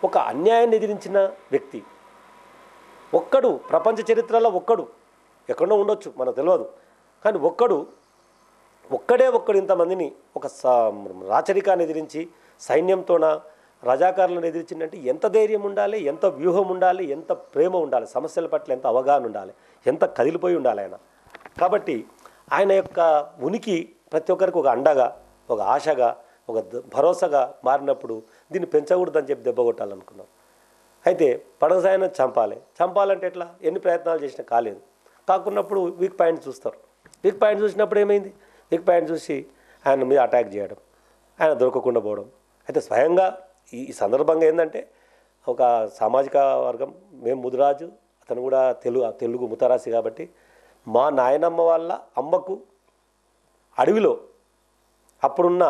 ఒక అన్యాయాన్ని ఎదిరించిన వ్యక్తి ఒక్కడు, ప్రపంచ చరిత్రలో ఒక్కడు, ఎక్కడో ఉండొచ్చు మనకు తెలియదు, కానీ ఒక్కడే ఇంతమందిని ఒక రాచరికాన్ని ఎదిరించి సైన్యంతోన రజాకారులను ఎదిరించిందంటే ఎంత ధైర్యం ఉండాలి, ఎంత వ్యూహం ఉండాలి, ఎంత ప్రేమ ఉండాలి, సమస్యల పట్ల ఎంత అవగాహన ఉండాలి, ఎంత కదిలిపోయి ఉండాలి ఆయన. కాబట్టి ఆయన యొక్క ఉనికి ప్రతి ఒక్కరికి ఒక అండగా, ఒక ఆశగా, ఒక భరోసాగా మారినప్పుడు దీన్ని పెంచకూడదని చెప్పి దెబ్బ కొట్టాలనుకున్నాం. అయితే పండగ సాయన్న చంపాలంటే ఎట్లా? ఎన్ని ప్రయత్నాలు చేసినా కాలేదు. కాకున్నప్పుడు వీక్ పాయింట్ చూస్తారు. వీక్ పాయింట్ చూసినప్పుడు ఏమైంది? వీక్ పాయింట్ చూసి ఆయన మీద అటాక్ చేయడం, ఆయన దొరకకుండా పోవడం. అయితే స్వయంగా ఈ సందర్భంగా ఏంటంటే ఒక సామాజిక వర్గం, మేము ముదిరాజు, అతను కూడా తెలుగు ముతరాసి కాబట్టి మా నాయనమ్మ వాళ్ళ అమ్మకు అడవిలో అప్పుడున్న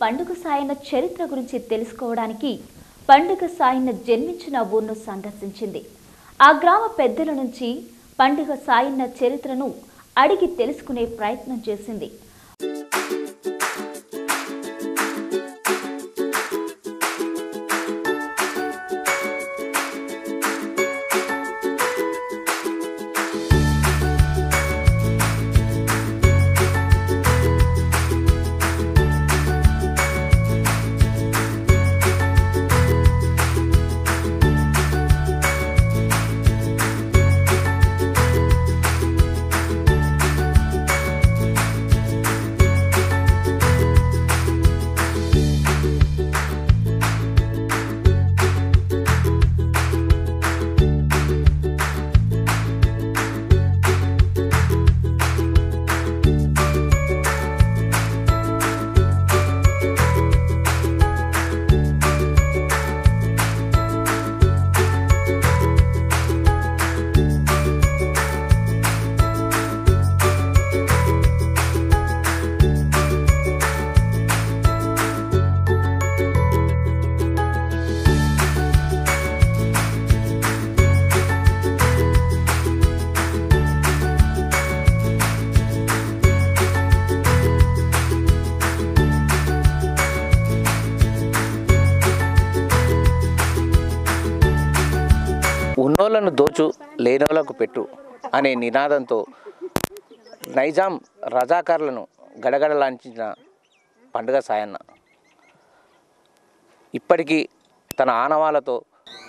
పండుగ సాయన్న చరిత్ర గురించి తెలుసుకోవడానికి పండుగ సాయన్న జన్మించిన ఊరును సందర్శించింది. ఆ గ్రామ పెద్దల నుంచి పండుగ సాయన్న చరిత్రను అడిగి తెలుసుకునే ప్రయత్నం చేసింది. ఉన్నోళ్లను దోచు లేనోళ్లకు పెట్టు అనే నినాదంతో నైజాం రజాకారులను గడగడలాంచిన పండుగ సాయన్న ఇప్పటికీ తన ఆనవాలతో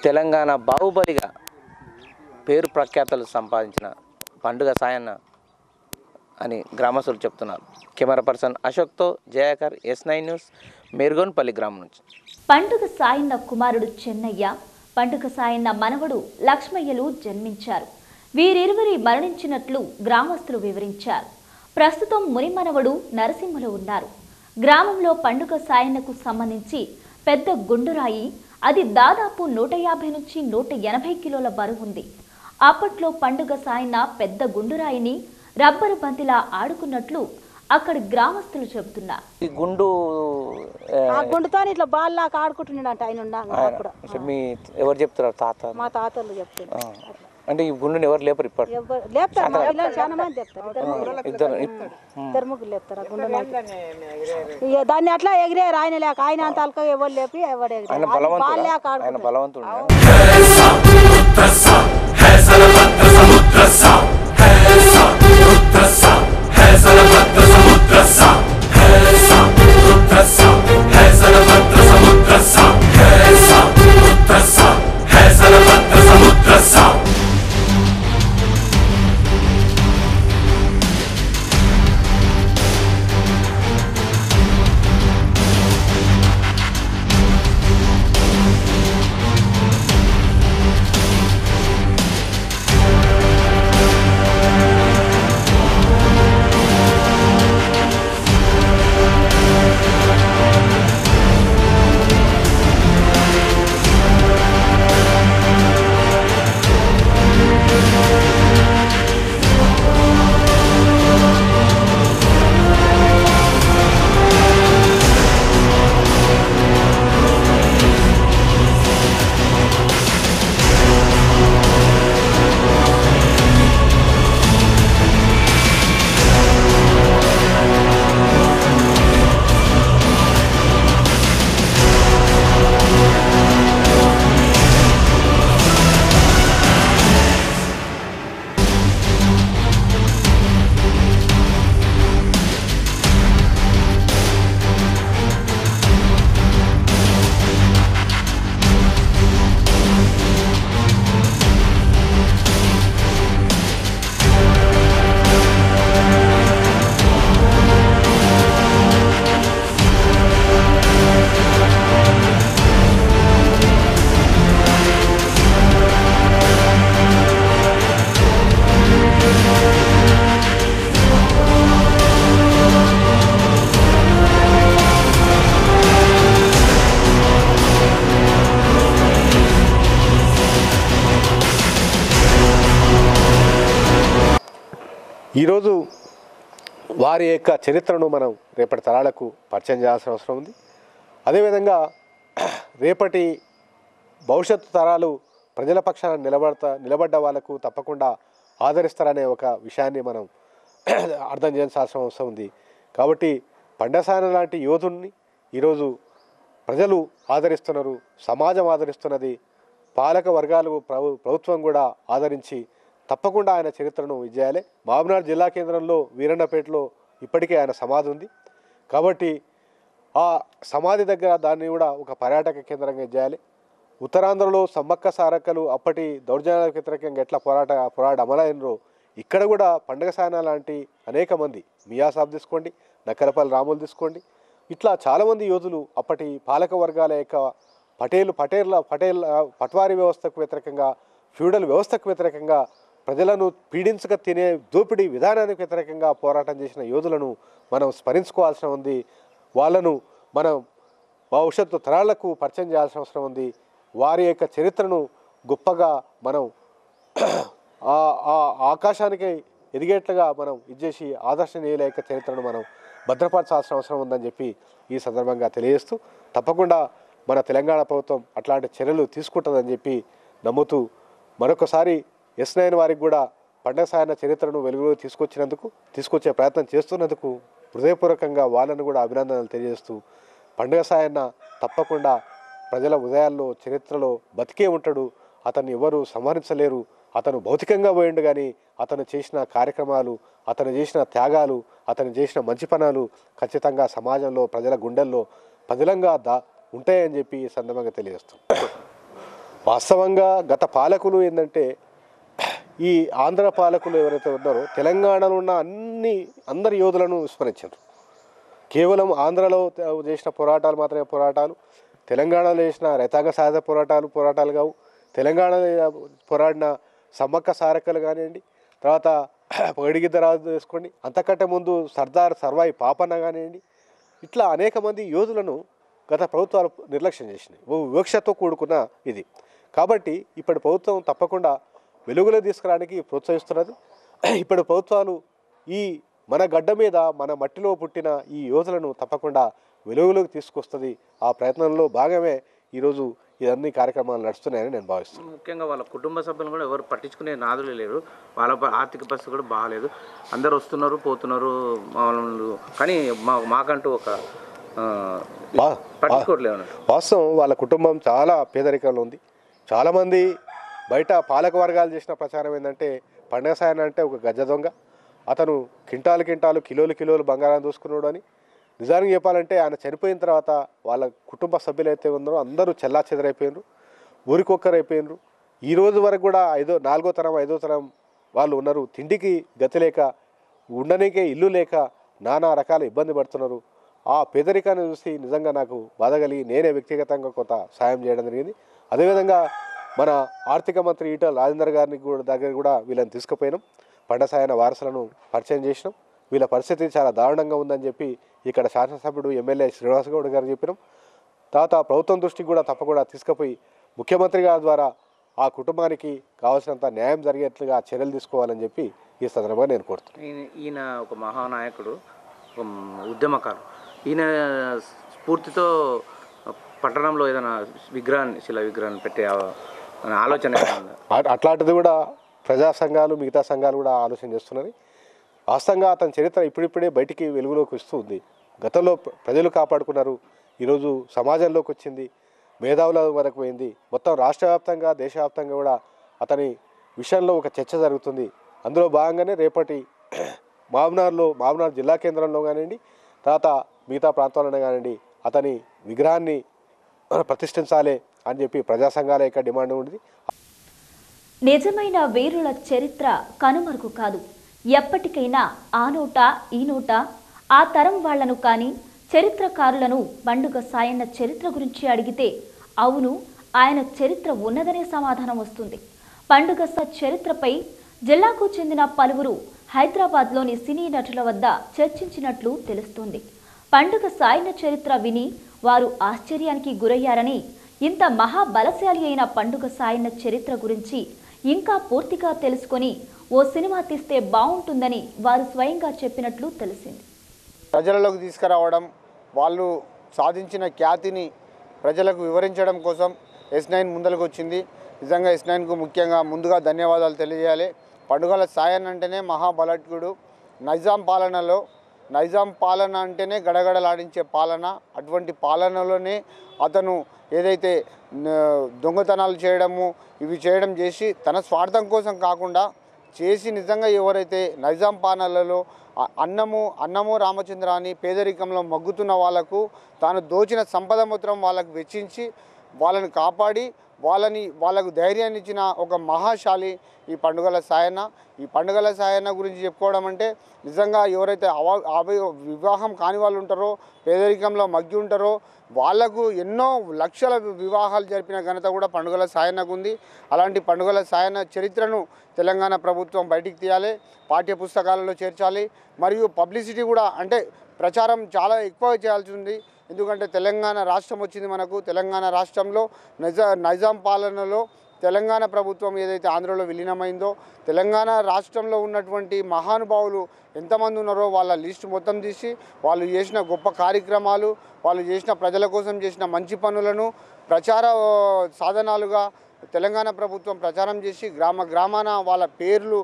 తెలంగాణ బాహుబలిగా పేరు ప్రఖ్యాతలు సంపాదించిన పండుగ సాయన్న అని గ్రామస్తులు చెప్తున్నారు. కెమెరా పర్సన్ అశోక్తో జయాకర్, S9 న్యూస్, మేర్గోన్పల్లి గ్రామం నుంచి. పండుగ సాయన్న కుమారుడు చెన్నయ్య, పండుగ సాయన్న మనవడు లక్ష్మయ్యలు జన్మించారు. వీరిరువురి మరణించినట్లు గ్రామస్తులు వివరించారు. ప్రస్తుతం ముని మనవడు నరసింహలో ఉన్నారు. గ్రామంలో పండుగ సాయన్నకు సంబంధించి పెద్ద గుండురాయి, అది దాదాపు 150 నుంచి 180 కిలోల బరువు ఉంది. అప్పట్లో పండుగ సాయన్న పెద్ద గుండురాయిని రబ్బరు బంతిలా ఆడుకున్నట్లు అక్కడి గ్రామస్తులు చెబుతున్నారు. ఈ గుండుతో ఇట్లా బాల్లాగా ఆడుకుంటున్నాడు ఆయన. మీ ఎవరు చెప్తారు? తాత, మా తాతలు చెప్తారు. అంటే ఈ గుండుని ఎవరు లేపరు? ఇప్పటి లేపుతారు, మా పిల్లలు చాలా మంది చెప్తారు. ఇద్దరు ముగ్గురు లేపుతారు ఆ గుండుని. దాన్ని అట్లా ఎగిరేరు ఆయన లేక, ఆయన అంత అలక ఎవరు లేపి ఎవరు ఎగిరే బలవంతుడు. ఈరోజు వారి యొక్క చరిత్రను మనం రేపటి తరాలకు పరిచయం చేయాల్సిన అవసరం ఉంది. అదేవిధంగా రేపటి భవిష్యత్తు తరాలు ప్రజల పక్షాన నిలబడ్డ వాళ్ళకు తప్పకుండా ఆదరిస్తారనే ఒక విషయాన్ని మనం అర్థం చేయాల్సిన అవసరం ఉంది. కాబట్టి పండసాన లాంటి యోధుడిని ఈరోజు ప్రజలు ఆదరిస్తున్నారు, సమాజం ఆదరిస్తున్నది, పాలక వర్గాలు ప్రభుత్వం కూడా ఆదరించి తప్పకుండా ఆయన చరిత్రను చేయాలి. మహబూబ్నగర్ జిల్లా కేంద్రంలో వీరన్నపేటలో ఇప్పటికే ఆయన సమాధి ఉంది. కాబట్టి ఆ సమాధి దగ్గర దాన్ని కూడా ఒక పర్యాటక కేంద్రంగా చేయాలి. ఉత్తరాంధ్రలో సమ్మక్క సారక్కలు అప్పటి దౌర్జన్యాలకు వ్యతిరేకంగా ఎట్లా పోరాట అమలైనరో ఇక్కడ కూడా పండగ సాయన లాంటి అనేక మంది, మియా సాబ్ తీసుకోండి, నక్కలపల్లి రాములు తీసుకోండి, ఇట్లా చాలామంది యోధులు అప్పటి పాలక వర్గాల యొక్క పట్వారీ వ్యవస్థకు వ్యతిరేకంగా, ఫ్యూడల్ వ్యవస్థకు వ్యతిరేకంగా, ప్రజలను పీడించక తినే దోపిడీ విధానానికి వ్యతిరేకంగా పోరాటం చేసిన యోధులను మనం స్మరించుకోవాల్సిన ఉంది. వాళ్ళను మనం భవిష్యత్తు తరాలకు పరిచయం చేయాల్సిన అవసరం ఉంది. వారి యొక్క చరిత్రను గొప్పగా మనం ఆకాశానికి ఎదిగేట్లుగా మనం ఇచ్చేసి ఆదర్శనీయుల యొక్క చరిత్రను మనం భద్రపరచాల్సిన అవసరం ఉందని చెప్పి ఈ సందర్భంగా తెలియజేస్తూ, తప్పకుండా మన తెలంగాణ ప్రభుత్వం అట్లాంటి చర్యలు తీసుకుంటుందని చెప్పి నమ్ముతూ, మరొకసారి ఎస్9 వారికి కూడా పండగ సాయన చరిత్రను వెలుగులో తీసుకొచ్చే ప్రయత్నం చేస్తున్నందుకు హృదయపూర్వకంగా వాళ్ళను కూడా అభినందనలు తెలియజేస్తూ, పండగ సాయన్న తప్పకుండా ప్రజల ఉదయాల్లో చరిత్రలో బతికే ఉంటాడు. అతన్ని ఎవరు సంహరించలేరు. అతను భౌతికంగా పోయిండు, కానీ అతను చేసిన కార్యక్రమాలు, అతను చేసిన త్యాగాలు, అతను చేసిన మంచి పనులు ఖచ్చితంగా సమాజంలో ప్రజల గుండెల్లో పదిలంగా ఉంటాయని చెప్పి ఈ సందర్భంగా తెలియజేస్తాం. వాస్తవంగా గత పాలకులు ఏంటంటే, ఈ ఆంధ్ర పాలకులు ఎవరైతే ఉన్నారో తెలంగాణలో ఉన్న అందరి యోధులను విస్మరించారు. కేవలం ఆంధ్రలో చేసిన పోరాటాలు మాత్రమే పోరాటాలు, తెలంగాణలో చేసిన రైతాంగ సాయుధ పోరాటాలు కావు, తెలంగాణలో పోరాడిన సమ్మక్క సారక్కలు కానివ్వండి, తర్వాత పగడిగిద్దరాజు తీసుకోండి, అంతకంటే ముందు సర్దార్ సర్వాయి పాపన్న కానివ్వండి, ఇట్లా అనేక మంది యోధులను గత ప్రభుత్వాలు నిర్లక్ష్యం చేసినాయి. వివక్షతో కూడుకున్న ఇది. కాబట్టి ఇప్పటి ప్రభుత్వం తప్పకుండా వెలుగులో తీసుకురావడానికి ప్రోత్సహిస్తున్నది. ఇప్పటి ప్రభుత్వాలు ఈ మన గడ్డ మీద మన మట్టిలో పుట్టిన ఈ యోధులను తప్పకుండా వెలుగులోకి తీసుకొస్తుంది. ఆ ప్రయత్నంలో భాగమే ఈరోజు ఇవన్నీ కార్యక్రమాలు నడుస్తున్నాయని నేను భావిస్తున్నాను. ముఖ్యంగా వాళ్ళ కుటుంబ సభ్యులు కూడా ఎవరు పట్టించుకునే నాదులు లేరు. వాళ్ళ ఆర్థిక పరిస్థితి కూడా బాగాలేదు. అందరు వస్తున్నారు పోతున్నారు, కానీ మాకంటూ ఒక పట్టించుకోవట్లేదు. వాస్తవం వాళ్ళ కుటుంబం చాలా పేదరికంలో ఉంది. చాలామంది బయట పాలక వర్గాలు చేసిన ప్రచారం ఏంటంటే, పండగ సాయన అంటే ఒక గజ దొంగ, అతను కింటాలు కిలోలు బంగారం దూసుకున్నాడు అని. నిజానికి చెప్పాలంటే ఆయన చనిపోయిన తర్వాత వాళ్ళ కుటుంబ సభ్యులు అయితే ఉన్నారో అందరూ చెల్లా చెదరైపోయినారు, ఊరికొక్కరైపోయినారు. ఈ రోజు వరకు కూడా 4వ తరం 5వ తరం వాళ్ళు ఉన్నారు. తిండికి గతి లేక, ఉండనీకే ఇల్లు లేక నానా రకాల ఇబ్బంది పడుతున్నారు. ఆ పేదరికాన్ని చూసి నిజంగా నాకు బాధ కలిగి నేనే వ్యక్తిగతంగా కొంత సాయం చేయడం జరిగింది. అదేవిధంగా మన ఆర్థిక మంత్రి ఈటల రాజేందర్ గారిని దగ్గర కూడా వీళ్ళని తీసుకుపోయినాం. పండగ సాయన వారసులను పరిచయం చేసినాం. వీళ్ళ పరిస్థితి చాలా దారుణంగా ఉందని చెప్పి ఇక్కడ శాసనసభ్యుడు ఎమ్మెల్యే శ్రీనివాస్ గౌడ్ గారు చెప్పినాం. తర్వాత ప్రభుత్వం దృష్టికి కూడా తప్పకుండా తీసుకుపోయి ముఖ్యమంత్రి గారి ద్వారా ఆ కుటుంబానికి కావాల్సినంత న్యాయం జరిగేట్లుగా చర్యలు తీసుకోవాలని చెప్పి ఈ సందర్భంగా నేను కోరుతున్నాను. ఈయన ఒక మహానాయకుడు, ఉద్యమకారు. ఈయన స్ఫూర్తితో పట్టణంలో ఏదైనా శిలా విగ్రహాన్ని పెట్టే ఆలోచన అట్లాంటిది కూడా ప్రజా సంఘాలు, మిగతా సంఘాలు కూడా ఆలోచన చేస్తున్నది. వాస్తవంగా అతని చరిత్ర ఇప్పుడిప్పుడే బయటికి వెలుగులోకి వస్తుంది. గతంలో ప్రజలు కాపాడుకున్నారు, ఈరోజు సమాజంలోకి వచ్చింది, మేధావుల వరకు పోయింది. మొత్తం రాష్ట్ర వ్యాప్తంగా, దేశవ్యాప్తంగా కూడా అతని విషయంలో ఒక చర్చ జరుగుతుంది. అందులో భాగంగానే రేపటి మహబూబ్నగర్ జిల్లా కేంద్రంలో కానివ్వండి, తర్వాత మిగతా ప్రాంతాలను కానివ్వండి, అతని విగ్రహాన్ని ప్రతిష్ఠించాలి అని చెప్పి ప్రజా సంఘాల యొక్క డిమాండ్ ఉంది. నిజమైన వీరుల చరిత్ర కనుమరుగు కాదు. ఎప్పటికైనా ఆ నోట ఈ నోట ఆ తరం వాళ్లను కానీ చరిత్రకారులను పండుగ సాయన్న చరిత్ర గురించి అడిగితే అవును ఆయన చరిత్ర ఉన్నదనే సమాధానం వస్తుంది. పండుగ చరిత్రపై జిల్లాకు చెందిన పలువురు హైదరాబాద్లోని సినీ నటుల వద్ద చర్చించినట్లు తెలుస్తోంది. పండుగ సాయన్న చరిత్ర విని వారు ఆశ్చర్యానికి గురయ్యారని, ఇంత మహాబలశాలి అయిన పండుగ సాయన్న చరిత్ర గురించి ఇంకా పూర్తిగా తెలుసుకొని ఓ సినిమా తీస్తే బాగుంటుందని వారు స్వయంగా చెప్పినట్లు తెలిసింది. ప్రజలలోకి తీసుకురావడం, వాళ్ళు సాధించిన ఖ్యాతిని ప్రజలకు వివరించడం కోసం S9 ముందరకు వచ్చింది. నిజంగా S9కు ముఖ్యంగా ముందుగా ధన్యవాదాలు తెలియజేయాలి. పండుగల సాయన్న అంటేనే మహాబలట్కుడు. నైజాం పాలన అంటేనే గడగడలాడించే పాలన. అటువంటి పాలనలోనే అతను ఏదైతే దొంగతనాలు చేయడము ఇవి చేయడం చేసి తన స్వార్థం కోసం కాకుండా చేసి నిజంగా ఎవరైతే నైజాం పాలనలో అన్నము రామచంద్ర అని పేదరికంలో మగ్గుతున్న వాళ్ళకు తాను దోచిన సంపద మొత్తం వాళ్ళకు వెచ్చించి వాళ్ళని కాపాడి వాళ్ళకు ధైర్యాన్ని ఇచ్చిన ఒక మహాశాలి ఈ పండుగల సాయన్న. ఈ పండుగల సాయన్న గురించి చెప్పుకోవడం అంటే నిజంగా ఎవరైతే వివాహం కాని వాళ్ళు ఉంటారో, పేదరికంలో మగ్గి ఉంటారో వాళ్లకు ఎన్నో లక్షల వివాహాలు జరిపిన ఘనత కూడా పండుగల సాయన్నకు ఉంది. అలాంటి పండుగల సాయన్న చరిత్రను తెలంగాణ ప్రభుత్వం బయటికి తీయాలి, పాఠ్య పుస్తకాలలో చేర్చాలి. మరియు పబ్లిసిటీ కూడా అంటే ప్రచారం చాలా ఎక్కువ చేయాల్సి ఉంది. ఎందుకంటే తెలంగాణ రాష్ట్రం వచ్చింది మనకు. తెలంగాణ రాష్ట్రంలో నైజాం పాలనలో తెలంగాణ ప్రభుత్వం ఏదైతే ఆంధ్రలో విలీనమైందో తెలంగాణ రాష్ట్రంలో ఉన్నటువంటి మహానుభావులు ఎంతమంది ఉన్నారో వాళ్ళ లిస్ట్ మొత్తం తీసి వాళ్ళు చేసిన గొప్ప కార్యక్రమాలు, వాళ్ళు చేసిన ప్రజల కోసం చేసిన మంచి పనులను ప్రచార సాధనాలుగా తెలంగాణ ప్రభుత్వం ప్రచారం చేసి గ్రామాన వాళ్ళ పేర్లు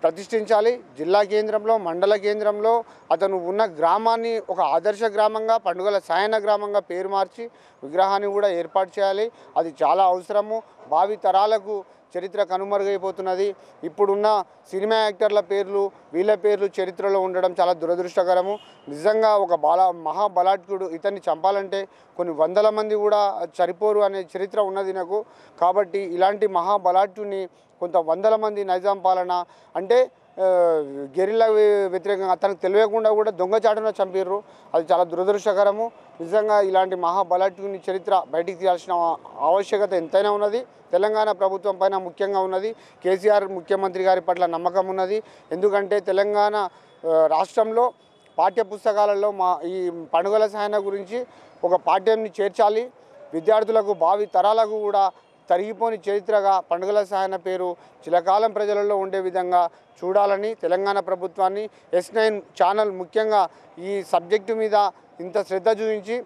ప్రతిష్ఠించాలి. జిల్లా కేంద్రంలో, మండల కేంద్రంలో అతను ఉన్న గ్రామాన్ని ఒక ఆదర్శ గ్రామంగా, పండుగల సాయన్న గ్రామంగా పేరు మార్చి విగ్రహాన్ని కూడా ఏర్పాటు చేయాలి. అది చాలా అవసరము. భావి తరాలకు చరిత్ర కనుమరుగైపోతున్నది. ఇప్పుడున్న సినిమా యాక్టర్ల పేర్లు, వీళ్ళ పేర్లు చరిత్రలో ఉండడం చాలా దురదృష్టకరము. నిజంగా ఒక మహాబలాట్కుడు. ఇతన్ని చంపాలంటే కొన్ని వందల మంది కూడా సరిపోరు అనే చరిత్ర ఉన్నది నాకు. కాబట్టి ఇలాంటి మహాబలాట్కుడిని కొంత వందల మంది నైజాం పాలన అంటే గెరిల్లా వ్యతిరేకంగా అతనికి తెలియకుండా కూడా దొంగచాటున చంపారు. అది చాలా దురదృష్టకరము. నిజంగా ఇలాంటి మహాబలాట్కుని చరిత్ర బయటికి తీయాల్సిన ఆవశ్యకత ఎంతైనా ఉన్నది. తెలంగాణ ప్రభుత్వం పైన ముఖ్యంగా ఉన్నది. కేసీఆర్ ముఖ్యమంత్రి గారి పట్ల నమ్మకం ఉన్నది. ఎందుకంటే తెలంగాణ రాష్ట్రంలో పాఠ్య పుస్తకాలలో ఈ పండుగల సాయన్న గురించి ఒక పాఠ్యాన్ని చేర్చాలి. విద్యార్థులకు భావి తరాలకు కూడా తరిగిపోని చరిత్రగా పండుగల సాయన్న పేరు చిరకాలం ప్రజలలో ఉండే విధంగా చూడాలని తెలంగాణ ప్రభుత్వాన్ని S9 ఛానల్ ముఖ్యంగా ఈ సబ్జెక్టు మీద ఇంత శ్రద్ధ చూపించి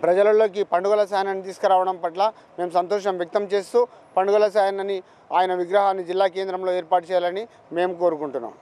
ప్రజలలోకి పండుగల సాయన్నని తీసుకురావడం పట్ల మేము సంతోషం వ్యక్తం చేస్తూ పండుగల సాయన్నని ఆయన విగ్రహాన్ని జిల్లా కేంద్రంలో ఏర్పాటు చేయాలని మేము కోరుకుంటున్నాం.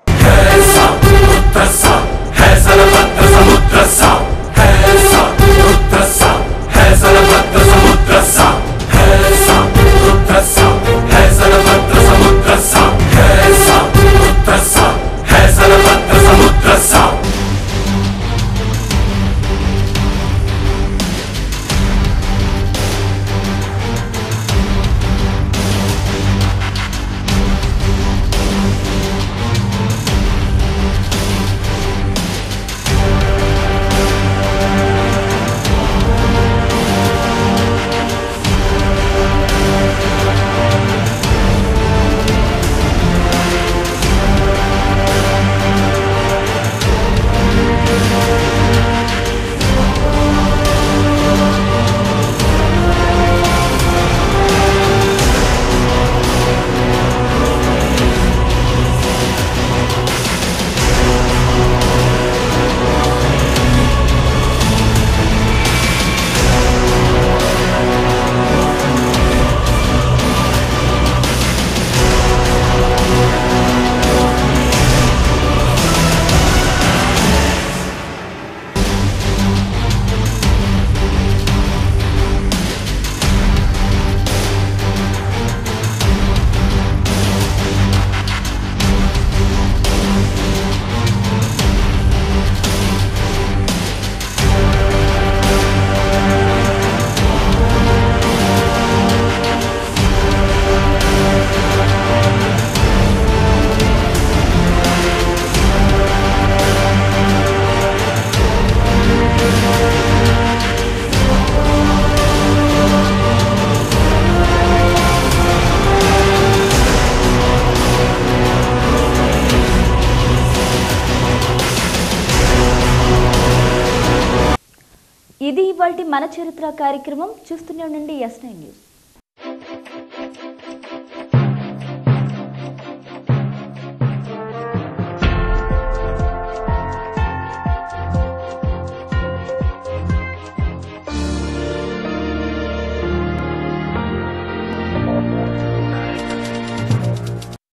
ఇది ఇవాల్టి మన చరిత్ర కార్యక్రమం. చూస్తూనే ఉండండి S9 న్యూస్.